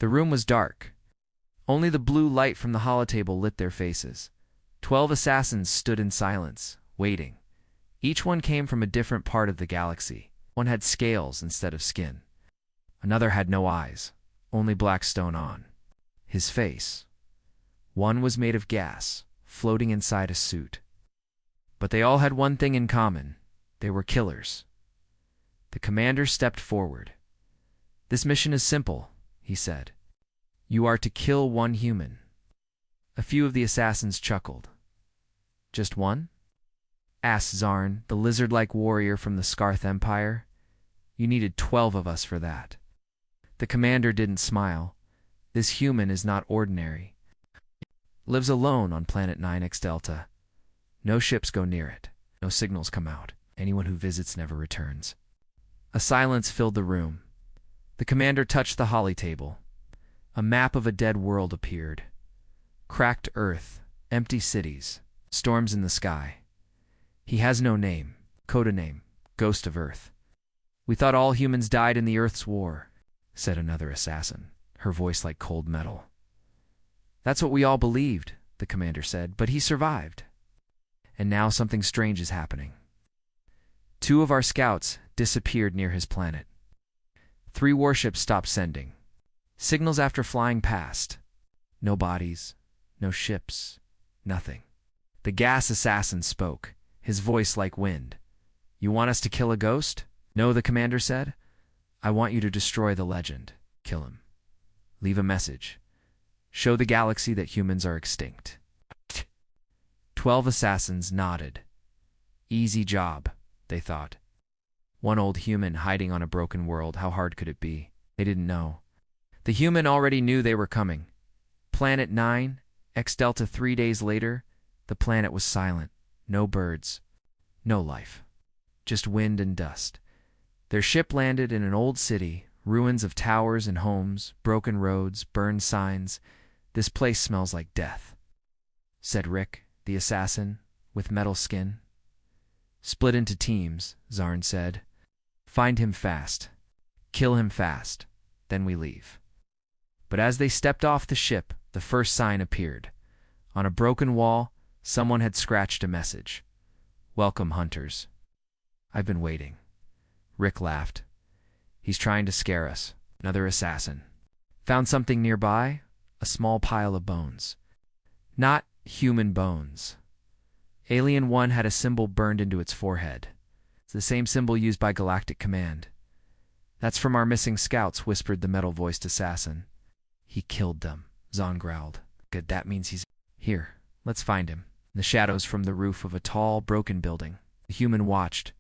The room was dark. Only the blue light from the holotable lit their faces. 12 assassins stood in silence, waiting. Each one came from a different part of the galaxy. One had scales instead of skin. Another had no eyes, only black stone on his face. One was made of gas, floating inside a suit. But they all had one thing in common. They were killers. The commander stepped forward. "This mission is simple," he said. "You are to kill one human." A few of the assassins chuckled. "Just one?" asked Zarn, the lizard-like warrior from the Scarth Empire. "You needed 12 of us for that." The commander didn't smile. "This human is not ordinary. Lives alone on planet 9X Delta. No ships go near it. No signals come out. Anyone who visits never returns." A silence filled the room. The commander touched the holly table. A map of a dead world appeared. Cracked earth, empty cities, storms in the sky. "He has no name. Coda name. Ghost of Earth." "We thought all humans died in the Earth's war," said another assassin, her voice like cold metal. "That's what we all believed," the commander said, "but he survived. And now something strange is happening. 2 of our scouts disappeared near his planet. 3 warships stopped sending. Signals after flying past. No bodies, no ships, nothing." The gas assassin spoke, his voice like wind. "You want us to kill a ghost?" "No," the commander said. "I want you to destroy the legend. Kill him. Leave a message. Show the galaxy that humans are extinct." 12 assassins nodded. Easy job, they thought. One old human hiding on a broken world, how hard could it be? They didn't know. The human already knew they were coming. Planet 9, X Delta 3 days later, the planet was silent. No birds. No life. Just wind and dust. Their ship landed in an old city, ruins of towers and homes, broken roads, burned signs. "This place smells like death," said Rick, the assassin, with metal skin. "Split into teams," Zarn said. "Find him fast. Kill him fast. Then we leave." But as they stepped off the ship, the first sign appeared. On a broken wall, someone had scratched a message. "Welcome, hunters. I've been waiting." Rick laughed. "He's trying to scare us." Another assassin found something nearby, a small pile of bones. Not human bones. Alien 1 had a symbol burned into its forehead. It's the same symbol used by Galactic Command. "That's from our missing scouts," whispered the metal-voiced assassin. "He killed them," Zahn growled. "Good, that means he's here. Let's find him." In the shadows from the roof of a tall, broken building, the human watched.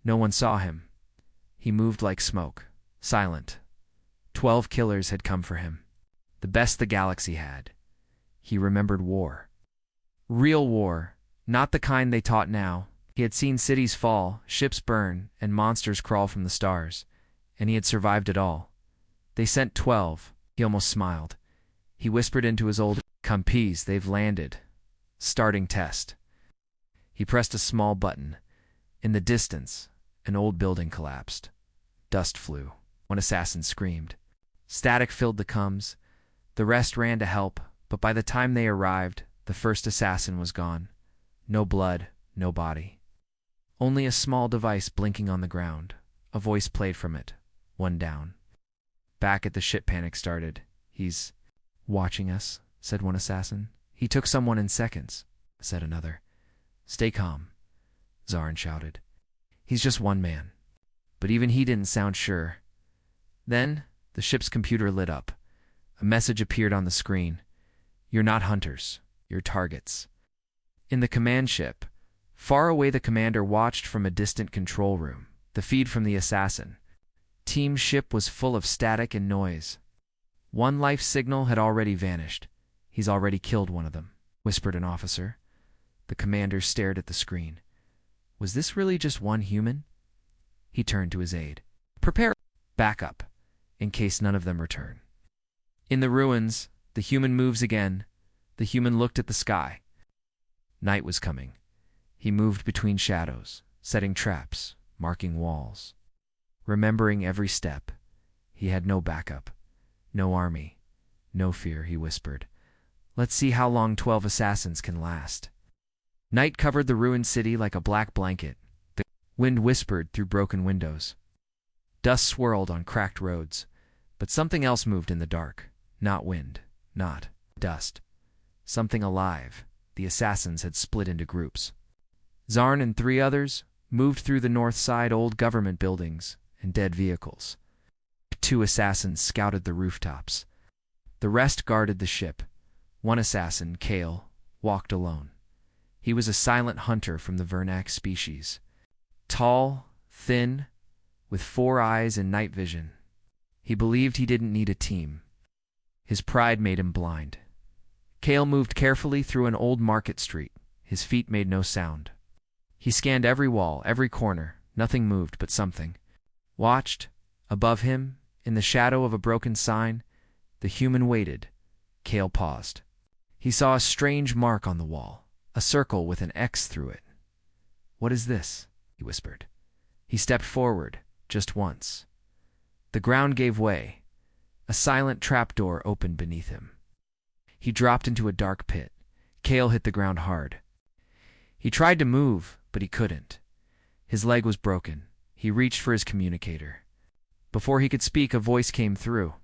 No one saw him. He moved like smoke, silent. 12 killers had come for him. The best the galaxy had. He remembered war. Real war, not the kind they taught now. He had seen cities fall, ships burn, and monsters crawl from the stars. And he had survived it all. They sent 12. He almost smiled. He whispered into his old compis, "They've landed. Starting test." He pressed a small button. In the distance, an old building collapsed. Dust flew. One assassin screamed. Static filled the comms. The rest ran to help, but by the time they arrived, the first assassin was gone. No blood, no body. Only a small device blinking on the ground. A voice played from it. One down. Back at the ship, panic started. "He's watching us," said one assassin. "He took someone in seconds," said another. "Stay calm," Zarn shouted. "He's just one man." But even he didn't sound sure. Then, the ship's computer lit up. A message appeared on the screen. "You're not hunters. You're targets." In the command ship, far away, the commander watched from a distant control room. The feed from the assassin. Team ship was full of static and noise. One life signal had already vanished. "He's already killed one of them," whispered an officer. The commander stared at the screen. Was this really just one human? He turned to his aide. "Prepare backup, in case none of them return." In the ruins, the human moves again. The human looked at the sky. Night was coming. He moved between shadows, setting traps, marking walls. Remembering every step, he had no backup, no army, No fear, he whispered. Let's see how long 12 assassins can last. Night covered the ruined city like a black blanket. The wind whispered through broken windows. Dust swirled on cracked roads, but something else moved in the dark. Not wind, not dust. Something alive. The assassins had split into groups. Zarn and 3 others moved through the north side old government buildings and dead vehicles. 2 assassins scouted the rooftops. The rest guarded the ship. One assassin, Kale, walked alone. He was a silent hunter from the Vernac species. Tall, thin, with 4 eyes and night vision. He believed he didn't need a team. His pride made him blind. Kale moved carefully through an old market street. His feet made no sound. He scanned every wall, every corner. Nothing moved but something. Watched, above him, in the shadow of a broken sign, the human waited. Kale paused. He saw a strange mark on the wall, a circle with an X through it. "What is this?" he whispered. He stepped forward, just once. The ground gave way. A silent trapdoor opened beneath him. He dropped into a dark pit. Kale hit the ground hard. He tried to move, but he couldn't. His leg was broken. He reached for his communicator. Before he could speak, a voice came through.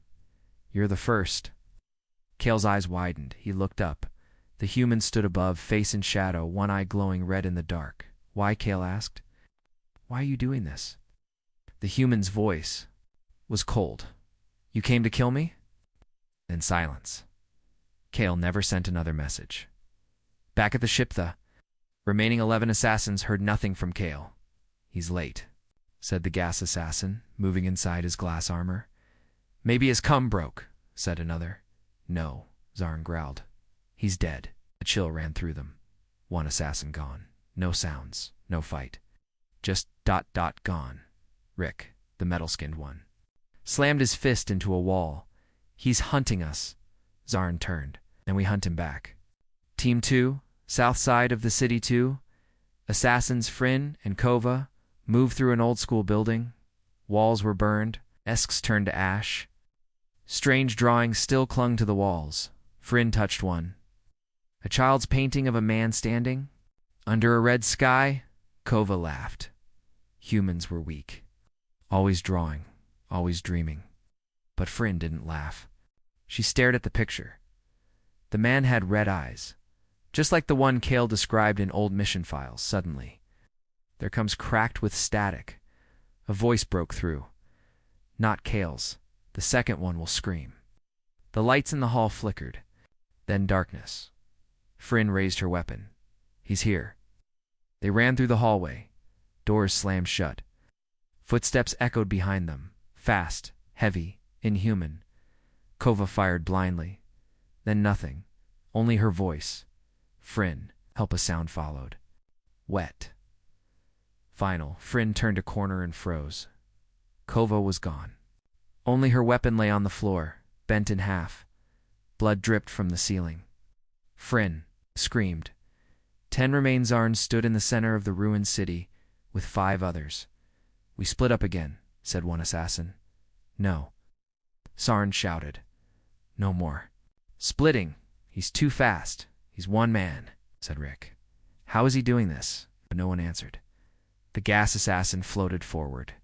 "You're the first." Kale's eyes widened. He looked up. The human stood above, face in shadow, one eye glowing red in the dark. "Why?" Kale asked. "Why are you doing this?" The human's voice was cold. "You came to kill me?" Then silence. Kale never sent another message. Back at the ship, the remaining 11 assassins heard nothing from Kale. "He's late," said the gas assassin, moving inside his glass armor. "Maybe his cum broke," said another. "No," Zarn growled. "He's dead." A chill ran through them. One assassin gone. No sounds, no fight. Just ... gone. Rick, the metal-skinned one, slammed his fist into a wall. "He's hunting us." Zarn turned, and we hunt him back. Team 2, south side of the city 2, assassins Fryn and Kova moved through an old-school building. Walls were burned, desks turned to ash. Strange drawings still clung to the walls. Fryn touched one. A child's painting of a man standing under a red sky. Kova laughed. Humans were weak. Always drawing, always dreaming. But Fryn didn't laugh. She stared at the picture. The man had red eyes, just like the one Kale described in old mission files. Suddenly, there comes cracked with static. A voice broke through. Not Kale's. The second one will scream. The lights in the hall flickered. Then darkness. Fryn raised her weapon. "He's here." They ran through the hallway. Doors slammed shut. Footsteps echoed behind them. Fast, heavy, inhuman. Kova fired blindly. Then nothing. Only her voice. "Fryn." Help a sound followed. Wet. Final. Fryn turned a corner and froze. Kova was gone. Only her weapon lay on the floor, bent in half. Blood dripped from the ceiling. "Fryn!" screamed. 10 remained. Zarn stood in the center of the ruined city with 5 others. "We split up again," said one assassin. "No." Zarn shouted. "No more. Splitting. He's too fast. He's one man," said Rick. "How is he doing this?" But no one answered. The gas assassin floated forward.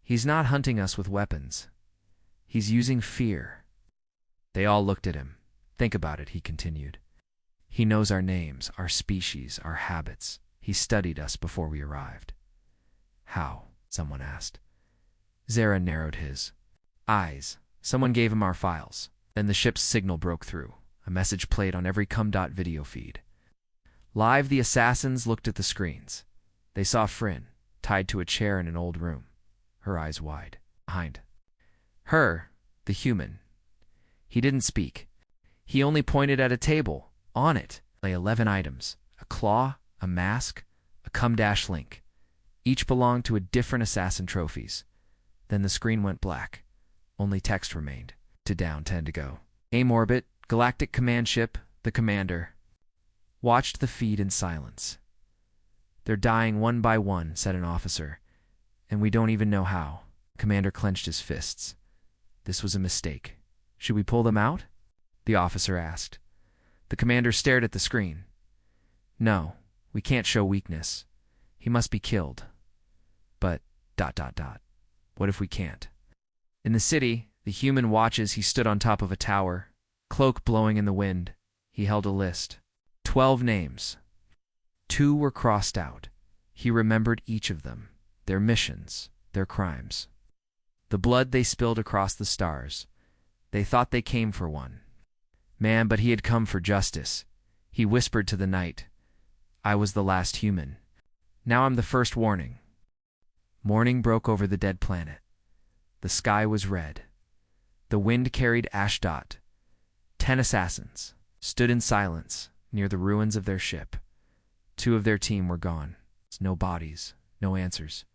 "He's not hunting us with weapons. He's using fear." They all looked at him. "Think about it," he continued. "He knows our names, our species, our habits. He studied us before we arrived." "How?" someone asked. Zara narrowed his eyes. "Someone gave him our files." Then the ship's signal broke through. A message played on every cum.dot video feed. Live, the assassins looked at the screens. They saw Fryn, tied to a chair in an old room, her eyes wide. Behind her, the human. He didn't speak. He only pointed at a table. On it lay 11 items, a claw, a mask, a cum-link. Each belonged to a different assassin trophies. Then the screen went black. Only text remained. To down, 10 to go. Aim orbit, Galactic command ship, the commander. Watched the feed in silence. "They're dying one by one," said an officer. "And we don't even know how." Commander clenched his fists. This was a mistake. Should we pull them out? the officer asked. The commander stared at the screen. No, we can't show weakness. He must be killed. But, ... What if we can't? In the city, the human watches. He stood on top of a tower, cloak blowing in the wind. He held a list. 12 names. 2 were crossed out. He remembered each of them, their missions, their crimes. The blood they spilled across the stars. They thought they came for one. Man, but he had come for justice. He whispered to the night, I was the last human. Now I'm the first warning. Morning broke over the dead planet. The sky was red. The wind carried ash. 10 assassins stood in silence near the ruins of their ship. 2 of their team were gone. No bodies, no answers,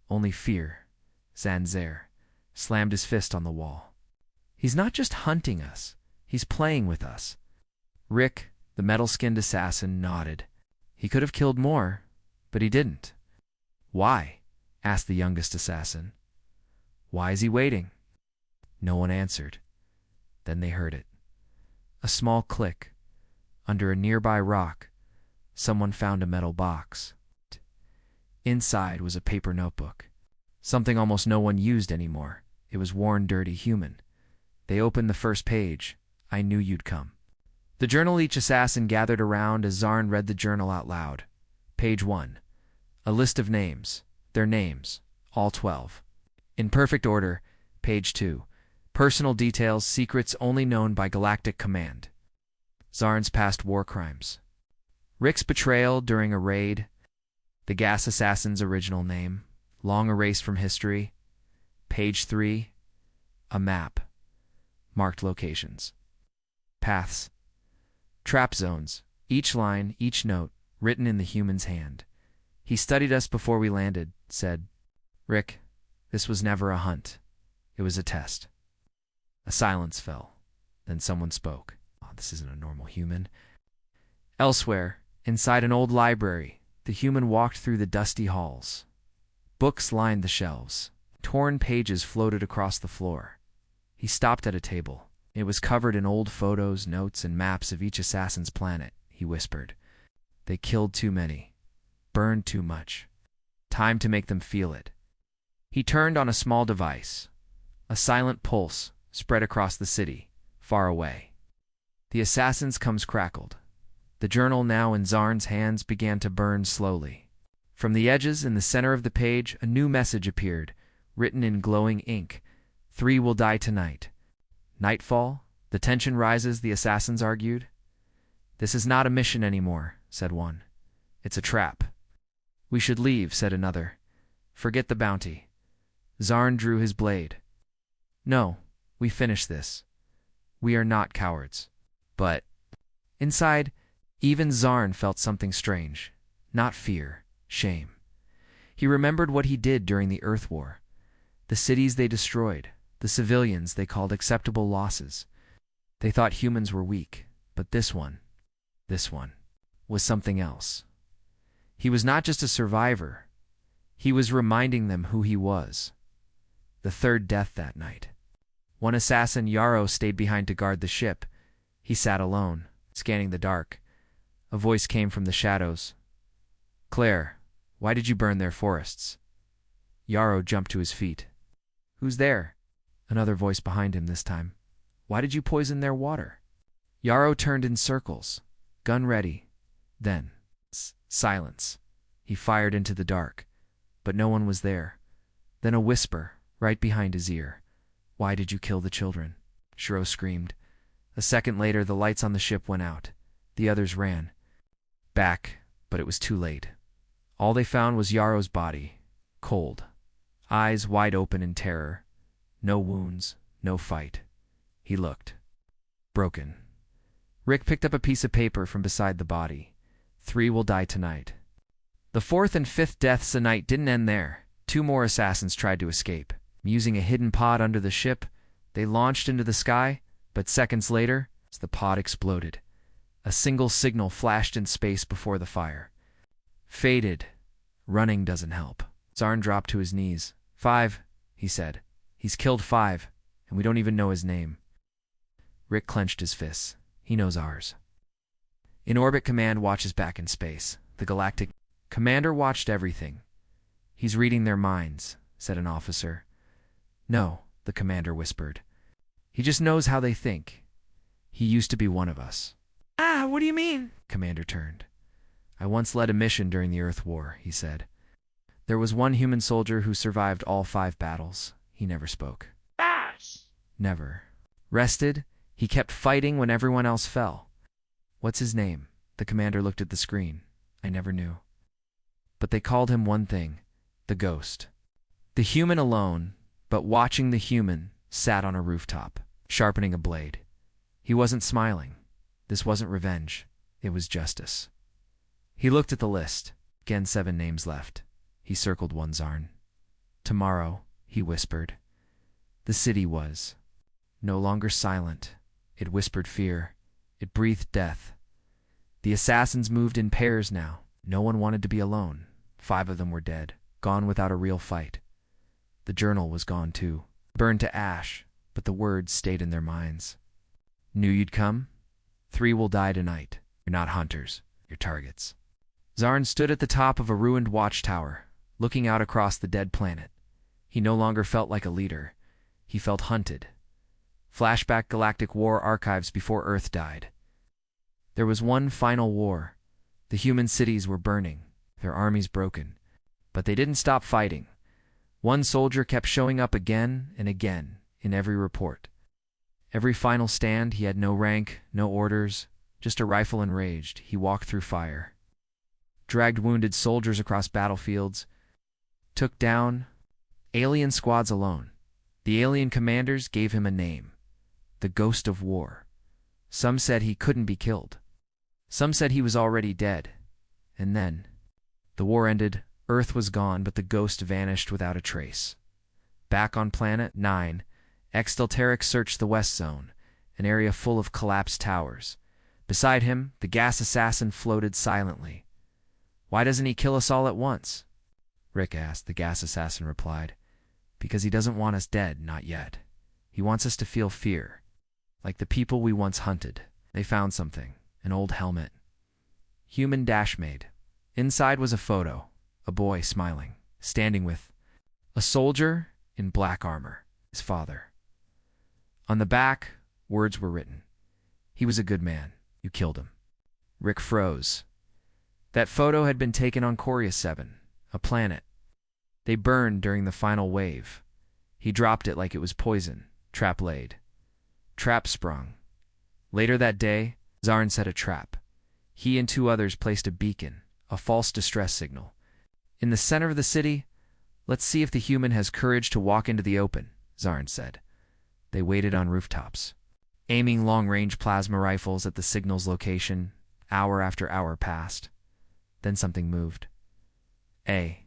only fear. Zanzer slammed his fist on the wall. He's not just hunting us, he's playing with us. Rick, the metal-skinned assassin, nodded. He could have killed more, but he didn't. Why? Asked the youngest assassin. Why is he waiting? No one answered. Then they heard it. A small click. Under a nearby rock, someone found a metal box. Inside was a paper notebook. Something almost no one used anymore. It was worn, dirty, human. They opened the first page. I knew you'd come. The journal. Each assassin gathered around as Zarn read the journal out loud. Page 1. A list of names. Their names. All 12. In perfect order. Page 2. Personal details, secrets only known by Galactic Command. Zarn's past war crimes. Rick's betrayal during a raid. The gas assassin's original name. Long erased from history. Page 3. A map. Marked locations. Paths. Trap zones. Each line, each note, written in the human's hand. He studied us before we landed, said, Rick, this was never a hunt. It was a test. A silence fell. Then someone spoke. Oh, this isn't a normal human. Elsewhere, inside an old library, the human walked through the dusty halls. Books lined the shelves. Torn pages floated across the floor. He stopped at a table. It was covered in old photos, notes, and maps of each assassin's planet, he whispered. They killed too many. Burned too much. Time to make them feel it. He turned on a small device. A silent pulse spread across the city, far away. The assassin's comes crackled. The journal, now in Zarn's hands, began to burn slowly. From the edges in the center of the page, a new message appeared, written in glowing ink. 3 will die tonight. Nightfall? The tension rises, the assassins argued. This is not a mission anymore, said one. It's a trap. We should leave, said another. Forget the bounty. Zarn drew his blade. No, we finish this. We are not cowards. But inside, even Zarn felt something strange. Not fear, shame. He remembered what he did during the Earth War. The cities they destroyed, the civilians they called acceptable losses. They thought humans were weak, but this one, was something else. He was not just a survivor. He was reminding them who he was. The third death that night. One assassin, Yarrow, stayed behind to guard the ship. He sat alone, scanning the dark. A voice came from the shadows. Claire, why did you burn their forests? Yarrow jumped to his feet. Who's there? Another voice behind him this time. Why did you poison their water? Yarrow turned in circles, gun ready. Then, silence. He fired into the dark, but no one was there. Then a whisper, right behind his ear. Why did you kill the children? Shiro screamed. A second later, the lights on the ship went out. The others ran. Back, but it was too late. All they found was Yarrow's body, cold. Eyes wide open in terror. No wounds, no fight. He looked. Broken. Rick picked up a piece of paper from beside the body. 3 will die tonight. The 4th and 5th deaths a night didn't end there. 2 more assassins tried to escape. Using a hidden pod under the ship, they launched into the sky, but seconds later, the pod exploded. A single signal flashed in space before the fire. Faded. Running doesn't help. Zarn dropped to his knees. 5, he said. He's killed 5, and we don't even know his name. Rick clenched his fists. He knows ours. In orbit, Command watches back in space. The Galactic Commander watched everything. He's reading their minds, said an officer. No, the Commander whispered. He just knows how they think. He used to be one of us. Ah, what do you mean? Commander turned. I once led a mission during the Earth War, he said. There was one human soldier who survived all 5 battles. He never spoke. Bash! Never. Rested, he kept fighting when everyone else fell. What's his name? The Commander looked at the screen. I never knew. But they called him one thing, the Ghost. The human alone, but watching the human, sat on a rooftop, sharpening a blade. He wasn't smiling. This wasn't revenge. It was justice. He looked at the list. Again, 7 names left. He circled one. Zarn. Tomorrow, he whispered. The city was no longer silent. It whispered fear. It breathed death. The assassins moved in pairs now. No one wanted to be alone. 5 of them were dead, gone without a real fight. The journal was gone too, burned to ash, but the words stayed in their minds. Knew you'd come? 3 will die tonight. You're not hunters, you're targets. Zarn stood at the top of a ruined watchtower, looking out across the dead planet. He no longer felt like a leader. He felt hunted. Flashback Galactic War archives before Earth died. There was one final war. The human cities were burning, their armies broken. But they didn't stop fighting. One soldier kept showing up again and again in every report. Every final stand, he had no rank, no orders, just a rifle and raged. He walked through fire, dragged wounded soldiers across battlefields, took down alien squads alone. The alien commanders gave him a name, the Ghost of War. Some said he couldn't be killed. Some said he was already dead. And then, the war ended, Earth was gone, but the ghost vanished without a trace. Back on Planet 9, Extelteric searched the West Zone, an area full of collapsed towers. Beside him, the gas assassin floated silently. Why doesn't he kill us all at once? Rick asked. The gas assassin replied. Because he doesn't want us dead, not yet. He wants us to feel fear. Like the people we once hunted. They found something, an old helmet. Human dash-made. Inside was a photo, a boy smiling, standing with a soldier in black armor, his father. On the back, words were written. He was a good man. You killed him. Rick froze. That photo had been taken on Coria 7, a planet. They burned during the final wave. He dropped it like it was poison. Trap laid. Trap sprung. Later that day, Zarn set a trap. He and 2 others placed a beacon, a false distress signal. In the center of the city, let's see if the human has courage to walk into the open, Zarn said. They waited on rooftops, aiming long-range plasma rifles at the signal's location. Hour after hour passed. Then something moved. A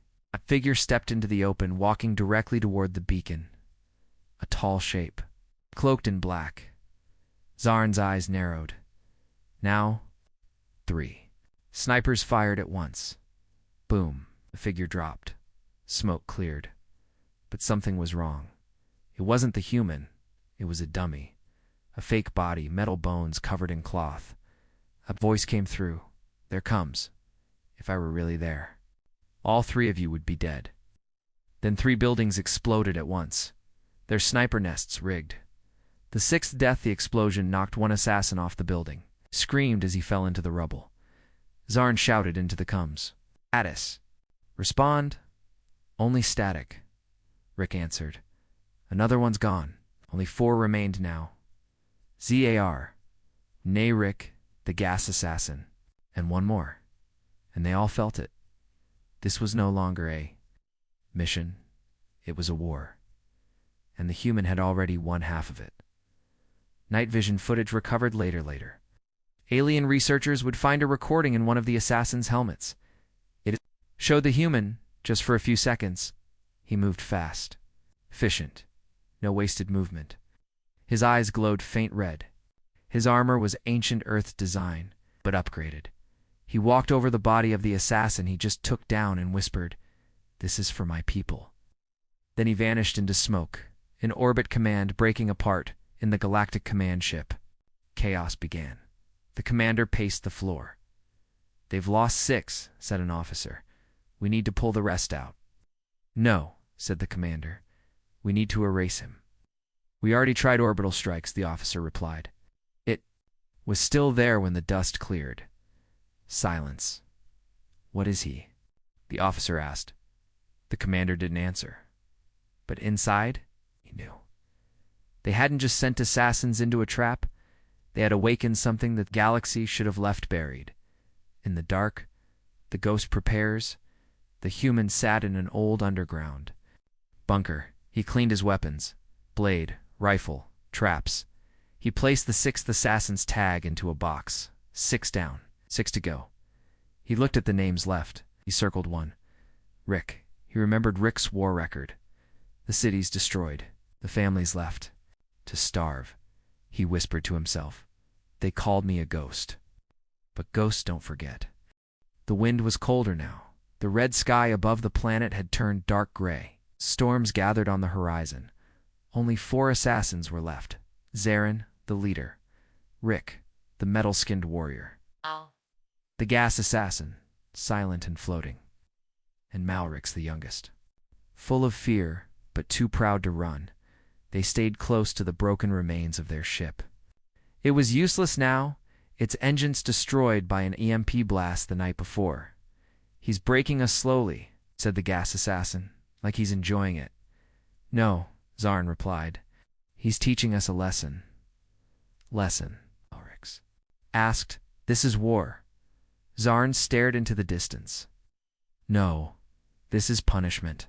figure stepped into the open, walking directly toward the beacon. A tall shape, cloaked in black. Zarn's eyes narrowed. Now, 3. Snipers fired at once. Boom, the figure dropped. Smoke cleared. But something was wrong. It wasn't the human. It was a dummy. A fake body, metal bones covered in cloth. A voice came through. There comes. If I were really there, all 3 of you would be dead. Then 3 buildings exploded at once. Their sniper nests rigged. The 6th death, the explosion knocked one assassin off the building, screamed as he fell into the rubble. Zarn shouted into the comms. Status. Respond. Only static. Rick answered. Another one's gone. Only 4 remained now. ZAR. Nay Rick, the gas assassin. And 1 more. And they all felt it. This was no longer a mission. It was a war. And the human had already won half of it. Night vision footage recovered later. Alien researchers would find a recording in one of the assassin's helmets. It showed the human, just for a few seconds. He moved fast. Efficient. No wasted movement. His eyes glowed faint red. His armor was ancient Earth design, but upgraded. He walked over the body of the assassin he just took down and whispered, "This is for my people." Then he vanished into smoke, an orbit command breaking apart in the Galactic command ship. chaos began. The commander paced the floor. "They've lost 6, said an officer. "We need to pull the rest out." "No," said the commander. "We need to erase him." "We already tried orbital strikes," the officer replied. It was still there when the dust cleared. Silence. "What is he?" the officer asked. The commander didn't answer. But inside, he knew. They hadn't just sent assassins into a trap. They had awakened something the galaxy should have left buried. In the dark, the ghost prepares. The human sat in an old underground bunker. He cleaned his weapons, blade, rifle, traps. He placed the 6th assassin's tag into a box. 6 down, 6 to go. He looked at the names left. He circled one. Rick. He remembered Rick's war record. The city's destroyed. The family's left. To starve. He whispered to himself. They called me a ghost. But ghosts don't forget. The wind was colder now. The red sky above the planet had turned dark gray. Storms gathered on the horizon. Only 4 assassins were left. Zarin, the leader. Rick, the metal-skinned warrior. The gas assassin, silent and floating. And Malrix, the youngest. Full of fear, but too proud to run, they stayed close to the broken remains of their ship. It was useless now, its engines destroyed by an EMP blast the night before. "He's breaking us slowly," said the gas assassin, like he's enjoying it. "No," Zarin replied. "He's teaching us a lesson." "Lesson?" Malrix asked. "This is war." Zarin stared into the distance. "No, this is punishment."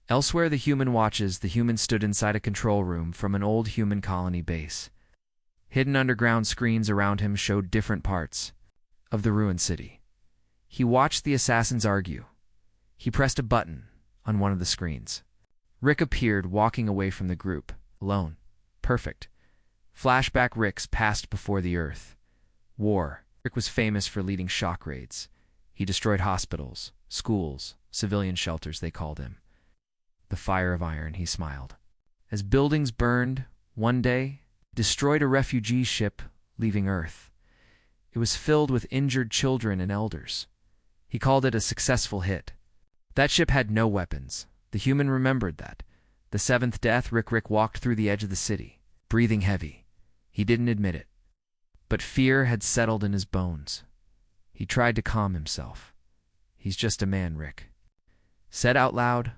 Elsewhere the human watches, the human stood inside a control room from an old human colony base. Hidden underground screens around him showed different parts of the ruined city. He watched the assassins argue. He pressed a button on one of the screens. Rick appeared, walking away from the group, alone. Perfect. Flashback Ricks passed before the Earth. War. Rick was famous for leading shock raids. He destroyed hospitals, schools, civilian shelters, they called him. The fire of iron, he smiled. As buildings burned, one day, destroyed a refugee ship leaving Earth. It was filled with injured children and elders. He called it a successful hit. That ship had no weapons. The human remembered that. The 7th death, Rick walked through the edge of the city, breathing heavy. He didn't admit it. But fear had settled in his bones. He tried to calm himself. "He's just a man," Rick said out loud.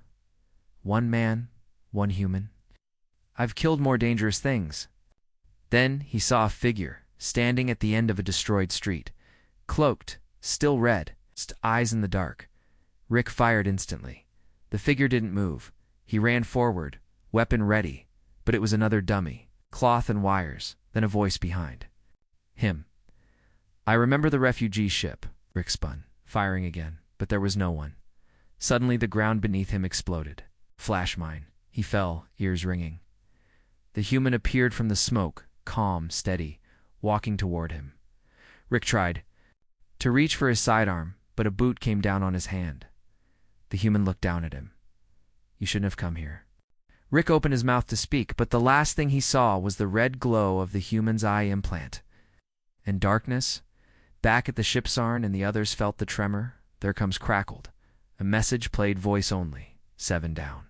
"One man, one human. I've killed more dangerous things." Then he saw a figure standing at the end of a destroyed street, cloaked, still red, eyes in the dark. Rick fired instantly. The figure didn't move. He ran forward, weapon ready, but it was another dummy, cloth and wires, then a voice behind. Him. "I remember the refugee ship," Rick spun, firing again, but there was no one. Suddenly the ground beneath him exploded. Flash mine. He fell, ears ringing. The human appeared from the smoke, calm, steady, walking toward him. Rick tried to reach for his sidearm, but a boot came down on his hand. The human looked down at him. "You shouldn't have come here." Rick opened his mouth to speak, but the last thing he saw was the red glow of the human's eye implant. And darkness. Back at the ship's arm, and the others felt the tremor. There comes crackled. A message played voice only. 7 down.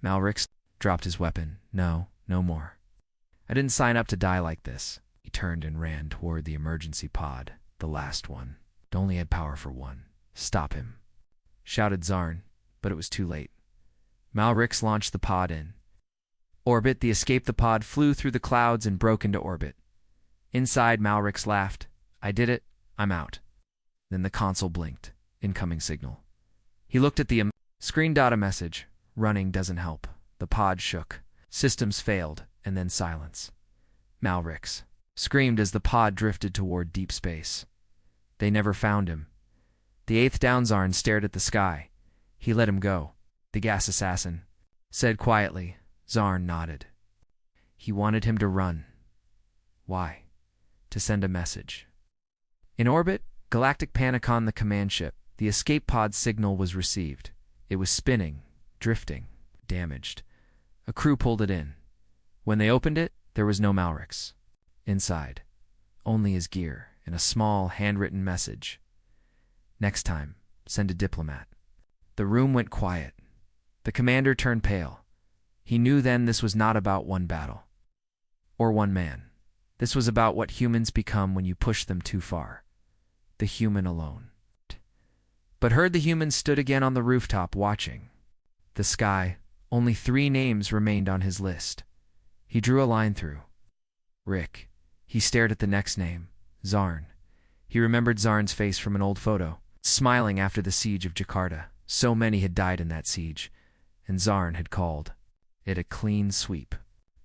Malrix dropped his weapon. "No, no more. I didn't sign up to die like this." He turned and ran toward the emergency pod, the last one. It only had power for one. "Stop him," shouted Zarin, but it was too late. Malrix launched the pod in orbit. The pod flew through the clouds and broke into orbit. Inside, Malrix laughed. "I did it. I'm out." Then the console blinked. Incoming signal. He looked at the screen. A message. "Running doesn't help." The pod shook. Systems failed, and then silence. Malrix screamed as the pod drifted toward deep space. They never found him. The 8th down Zarin stared at the sky. He let him go. The gas assassin said quietly. Zarin nodded. He wanted him to run. Why? To send a message. In orbit, Galactic Panicon, the command ship, the escape pod signal was received. It was spinning, drifting, damaged. A crew pulled it in. When they opened it, there was no Malrix. Inside, only his gear and a small handwritten message. Next time, send a diplomat. The room went quiet. The commander turned pale. He knew then this was not about one battle. Or one man. This was about what humans become when you push them too far. The human alone. But heard the humans stood again on the rooftop watching. The sky, only 3 names remained on his list. He drew a line through. Rick. He stared at the next name, Zarn. He remembered Zarn's face from an old photo, smiling after the siege of Jakarta. So many had died in that siege, and Zarn had called it a clean sweep.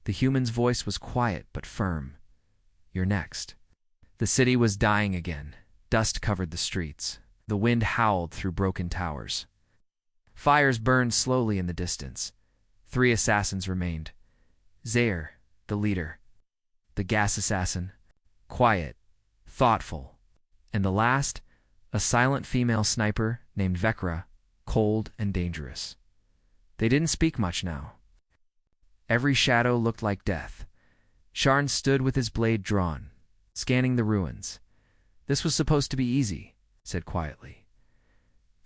The human's voice was quiet but firm. You're next. The city was dying again. Dust covered the streets. The wind howled through broken towers. Fires burned slowly in the distance. 3 assassins remained. Zaire, the leader. The gas assassin, quiet, thoughtful. And the last, a silent female sniper named Vekra, cold and dangerous. They didn't speak much now. Every shadow looked like death. Sharn stood with his blade drawn, scanning the ruins. This was supposed to be easy, said quietly.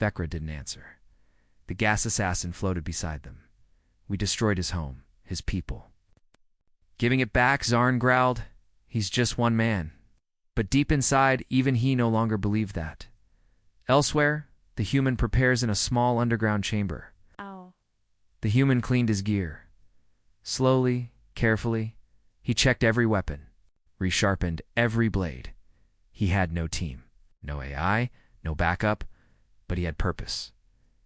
Vekra didn't answer. The gas assassin floated beside them. We destroyed his home, his people. Giving it back, Zarn growled. He's just one man. But deep inside, even he no longer believed that. Elsewhere, the human prepares in a small underground chamber. Ow. The human cleaned his gear. Slowly, carefully, he checked every weapon, resharpened every blade. He had no team, no AI, no backup, but he had purpose.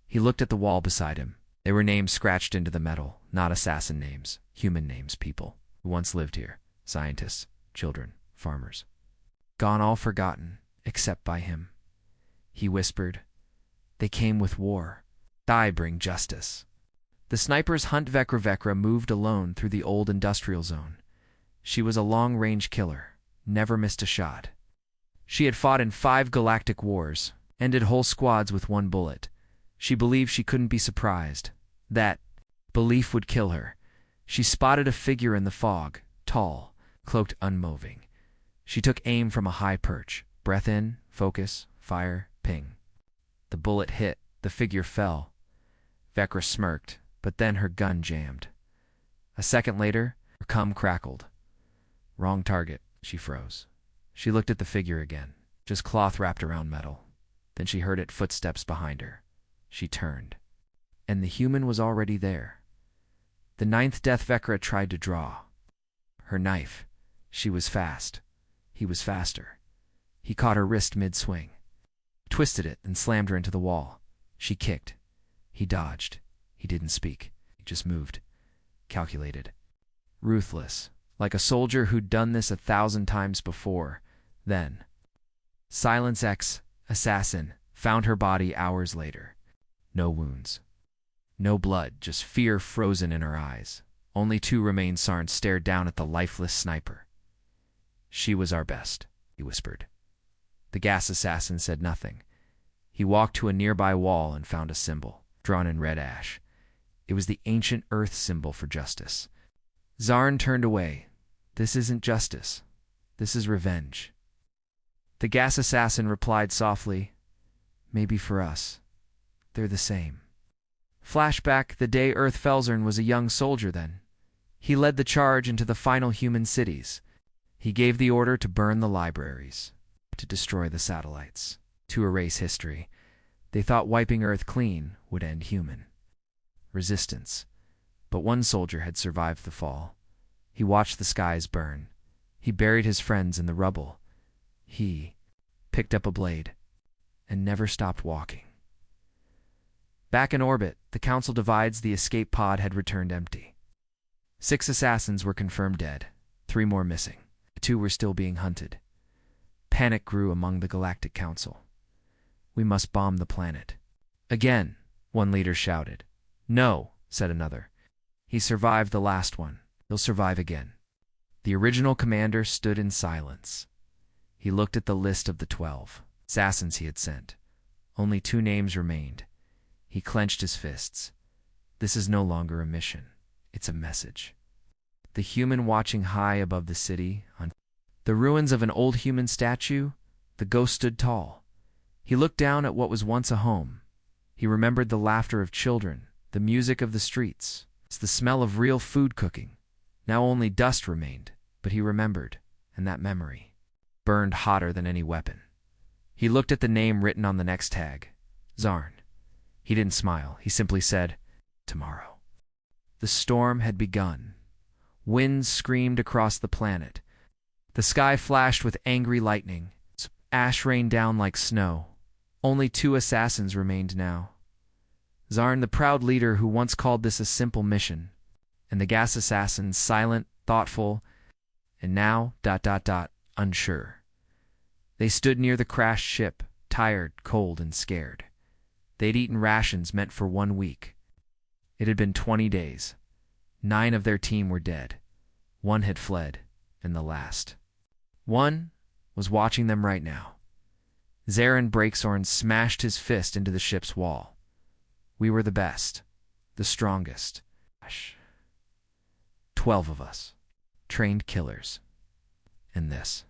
He looked at the wall beside him. There were names scratched into the metal, not assassin names, human names, people who once lived here, scientists, children, farmers. Gone all forgotten, except by him. He whispered, they came with war. I bring justice. The snipers hunt Vekra moved alone through the old industrial zone. She was a long-range killer, never missed a shot. She had fought in 5 galactic wars, ended whole squads with 1 bullet. She believed she couldn't be surprised. That belief would kill her. She spotted a figure in the fog, tall, cloaked unmoving. She took aim from a high perch. Breath in, focus, fire, ping. The bullet hit, the figure fell. Vekra smirked, but then her gun jammed. A second later, her cum crackled. Wrong target, she froze. She looked at the figure again, just cloth wrapped around metal. Then she heard footsteps behind her. She turned. And the human was already there. The 9th death Vekra tried to draw. Her knife. She was fast. He was faster. He caught her wrist mid-swing. Twisted it and slammed her into the wall. She kicked. He dodged. He didn't speak. He just moved. Calculated. Ruthless. Like a soldier who'd done this 1,000 times before. Then. Silence X, assassin, found her body hours later. No wounds. No blood, just fear frozen in her eyes. Only 2 remained. Sarn stared down at the lifeless sniper. She was our best, he whispered. The gas assassin said nothing. He walked to a nearby wall and found a symbol, drawn in red ash. It was the ancient Earth symbol for justice. Zarn turned away. This isn't justice. This is revenge. The gas assassin replied softly, maybe for us. They're the same. Flashback, the day Earth Felzern was a young soldier then. He led the charge into the final human cities. He gave the order to burn the libraries, to destroy the satellites, to erase history. They thought wiping Earth clean would end human resistance. But one soldier had survived the fall. He watched the skies burn. He buried his friends in the rubble. He picked up a blade and never stopped walking. Back in orbit, the Council divides. The escape pod had returned empty. 6 assassins were confirmed dead, 3 more missing. 2 were still being hunted. Panic grew among the Galactic Council. We must bomb the planet. Again, one leader shouted. No, said another. He survived the last one. He'll survive again. The original commander stood in silence. He looked at the list of the 12 assassins he had sent. Only 2 names remained. He clenched his fists. This is no longer a mission. It's a message. The human watching high above the city, on The ruins of an old human statue, the ghost stood tall. He looked down at what was once a home. He remembered the laughter of children, the music of the streets, the smell of real food cooking. Now only dust remained, but he remembered, and that memory burned hotter than any weapon. He looked at the name written on the next tag, Zarn. He didn't smile. He simply said, tomorrow. The storm had begun. Winds screamed across the planet. The sky flashed with angry lightning. Ash rained down like snow. Only 2 assassins remained now. Zarn, the proud leader who once called this a simple mission, and the gas assassins, silent, thoughtful, and now, unsure. They stood near the crashed ship, tired, cold, and scared. They'd eaten rations meant for 1 week. It had been 20 days. 9 of their team were dead. 1 had fled, and the last 1 was watching them right now. Zarin Breakshorn smashed his fist into the ship's wall. We were the best, the strongest. 12 of us. Trained killers. And this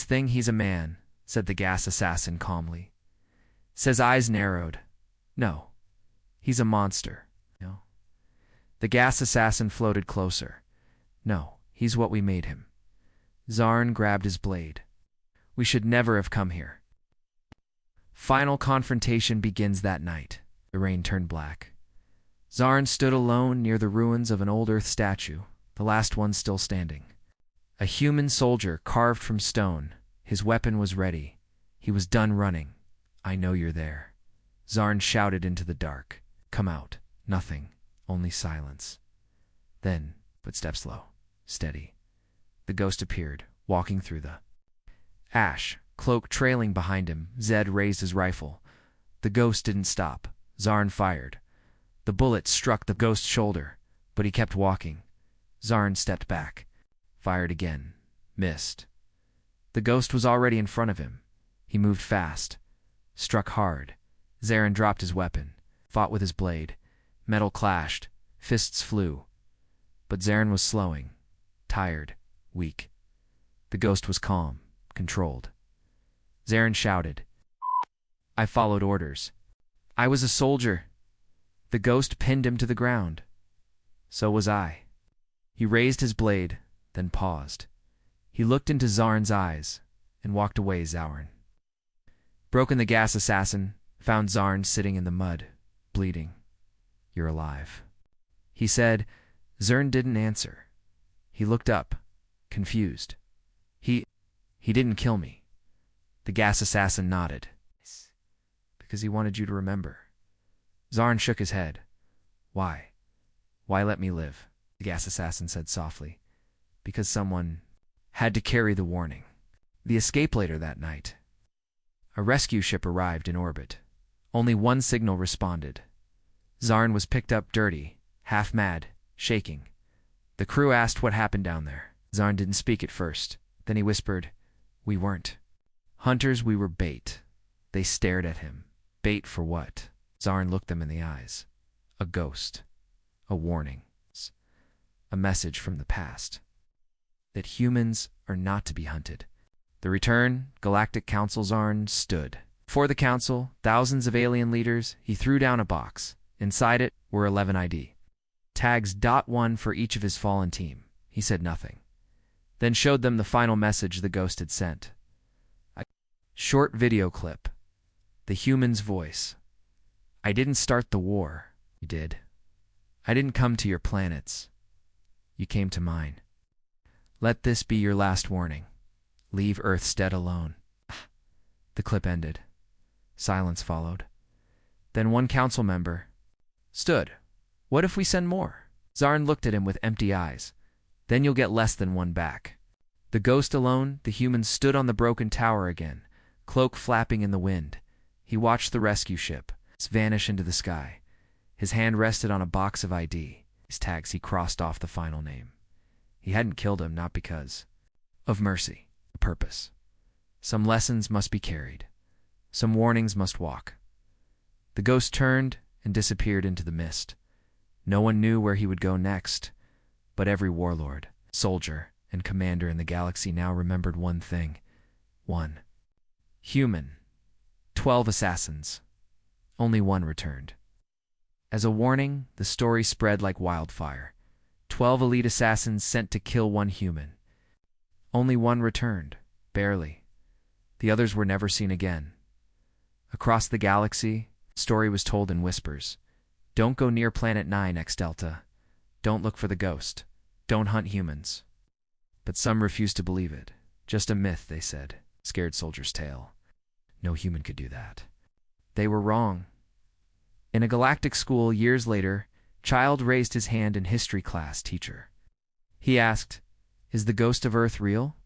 thing, he's a man, said the gas assassin calmly. His eyes narrowed. No, he's a monster. No. The gas assassin floated closer. No, he's what we made him. Zarn grabbed his blade. We should never have come here. Final confrontation begins that night. The rain turned black. Zarn stood alone near the ruins of an old Earth statue, the last one still standing. A human soldier carved from stone. His weapon was ready. He was done running. I know you're there. Zarn shouted into the dark. Come out. Nothing. Only silence. Then, footsteps low, steady. The ghost appeared, walking through the ash, cloak trailing behind him. Zed raised his rifle. The ghost didn't stop. Zarn fired. The bullet struck the ghost's shoulder, but he kept walking. Zarn stepped back. Fired again. Missed. The ghost was already in front of him. He moved fast. Struck hard. Zarin dropped his weapon. Fought with his blade. Metal clashed. Fists flew. But Zarin was slowing. Tired. Weak. The ghost was calm. Controlled. Zarin shouted. I followed orders. I was a soldier. The ghost pinned him to the ground. So was I. He raised his blade, then paused. He looked into Zarn's eyes and walked away. Zarin. Broken, the gas assassin, found Zarn sitting in the mud, bleeding. You're alive. He said. Zarn didn't answer. He looked up, confused. He didn't kill me. The gas assassin nodded. Because he wanted you to remember. Zarn shook his head. Why? Why let me live? The gas assassin said softly. Because someone had to carry the warning. The escape later that night. A rescue ship arrived in orbit. Only 1 signal responded. Zarn was picked up dirty, half mad, shaking. The crew asked what happened down there. Zarn didn't speak at first. Then he whispered, We weren't hunters, we were bait. They stared at him. Bait for what? Zarn looked them in the eyes. A ghost. A warning. A message from the past. That humans are not to be hunted. The return, Galactic Council. Zarn stood. Before the council, thousands of alien leaders. He threw down a box. Inside it were 11 ID. Tags. .1 for each of his fallen team. He said nothing. Then showed them the final message the ghost had sent. A short video clip. The human's voice. I didn't start the war. You did. I didn't come to your planets. You came to mine. Let this be your last warning. Leave Earth's dead alone. The clip ended. Silence followed. Then 1 council member stood. What if we send more? Zarn looked at him with empty eyes. Then you'll get less than 1 back. The ghost alone, the human, stood on the broken tower again, cloak flapping in the wind. He watched the rescue ship vanish into the sky. His hand rested on a box of ID. His tags. He crossed off the final name. He hadn't killed him, not because of mercy, a purpose. Some lessons must be carried. Some warnings must walk. The ghost turned and disappeared into the mist. No one knew where he would go next, but every warlord, soldier, and commander in the galaxy now remembered one thing. One. Human. 12 assassins. Only one returned. As a warning, the story spread like wildfire. 12 elite assassins sent to kill one human. Only one returned. Barely. The others were never seen again. Across the galaxy, the story was told in whispers. Don't go near Planet 9 X Delta. Don't look for the ghost. Don't hunt humans. But some refused to believe it. Just a myth, they said. Scared soldier's tale. No human could do that. They were wrong. In a galactic school years later, Child raised his hand in history class teacher. He asked, "Is the ghost of Earth real?"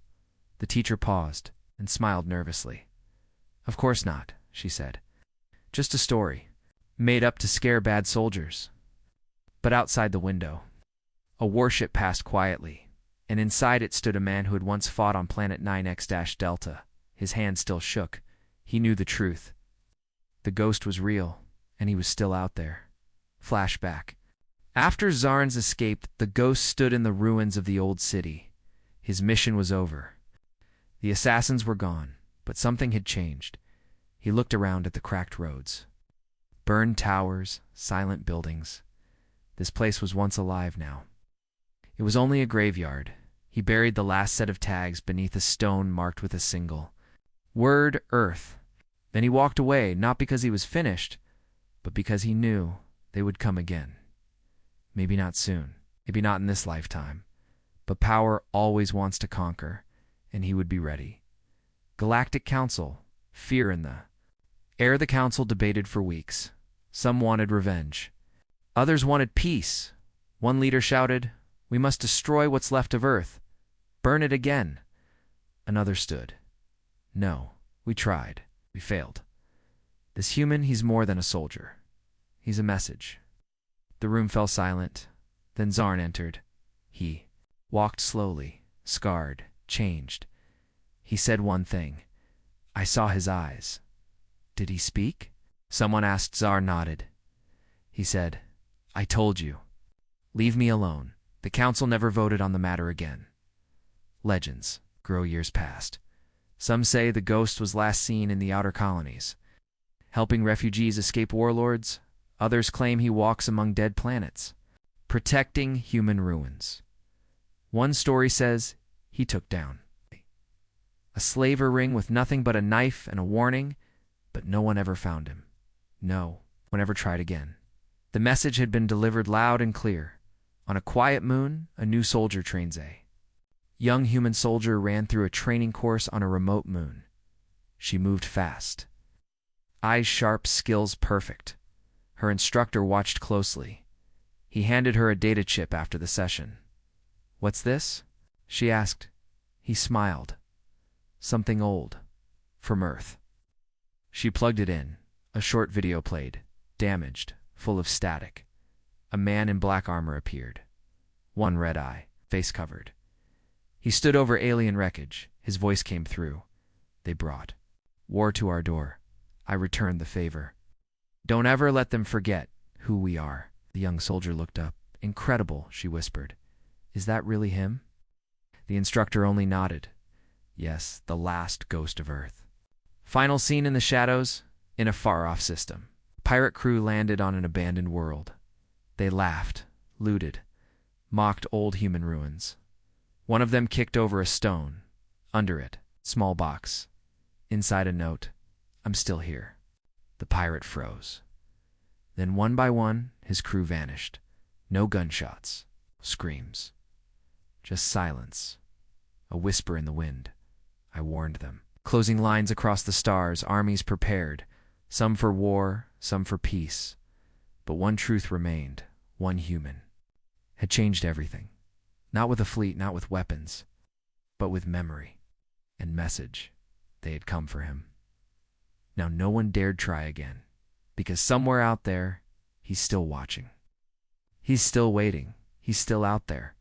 The teacher paused and smiled nervously. "Of course not," she said. "Just a story, made up to scare bad soldiers." But outside the window, a warship passed quietly, and inside it stood a man who had once fought on Planet 9X-Delta. His hand still shook. He knew the truth. The ghost was real, and he was still out there. Flashback. After Zarns escaped, the ghost stood in the ruins of the old city. His mission was over. The assassins were gone, but something had changed. He looked around at the cracked roads. Burned towers, silent buildings. This place was once alive now. It was only a graveyard. He buried the last set of tags beneath a stone marked with a single word, Earth. Then he walked away, not because he was finished, but because he knew they would come again. Maybe not soon, maybe not in this lifetime, but power always wants to conquer, and he would be ready. Galactic Council, fear in the air. The council debated for weeks. Some wanted revenge. Others wanted peace. One leader shouted, "We must destroy what's left of Earth. Burn it again." Another stood. "No, we tried. We failed. This human, he's more than a soldier. He's a message." The room fell silent. Then Zarn entered. He walked slowly, scarred, changed. He said one thing. I saw his eyes. Did he speak? Someone asked. Zarn nodded. He said, "I told you. Leave me alone." The council never voted on the matter again. Legends grow years past. Some say the ghost was last seen in the outer colonies, helping refugees escape warlords. Others claim he walks among dead planets, protecting human ruins. One story says he took down a slaver ring with nothing but a knife and a warning, but no one ever found him. No one ever tried again. The message had been delivered loud and clear. On a quiet moon, a new soldier trains a young human soldier ran through a training course on a remote moon. She moved fast. Eyes sharp, skills perfect. Her instructor watched closely. He handed her a data chip after the session. "What's this?" she asked. He smiled. "Something old. From Earth." She plugged it in. A short video played. Damaged. Full of static. A man in black armor appeared. One red eye. Face covered. He stood over alien wreckage. His voice came through. "They brought war to our door. I returned the favor. Don't ever let them forget who we are." The young soldier looked up. "Incredible," she whispered. "Is that really him?" The instructor only nodded. Yes, the last ghost of Earth. Final scene in the shadows, in a far-off system. Pirate crew landed on an abandoned world. They laughed, looted, mocked old human ruins. One of them kicked over a stone. Under it, small box. Inside a note, "I'm still here." The pirate froze. Then one by one, his crew vanished. No gunshots, screams. Just silence. A whisper in the wind. I warned them. Closing lines across the stars, armies prepared. Some for war, some for peace. But one truth remained. One human had changed everything. Not with a fleet, not with weapons, but with memory and message. They had come for him. Now no one dared try again, because somewhere out there, he's still watching. He's still waiting. He's still out there,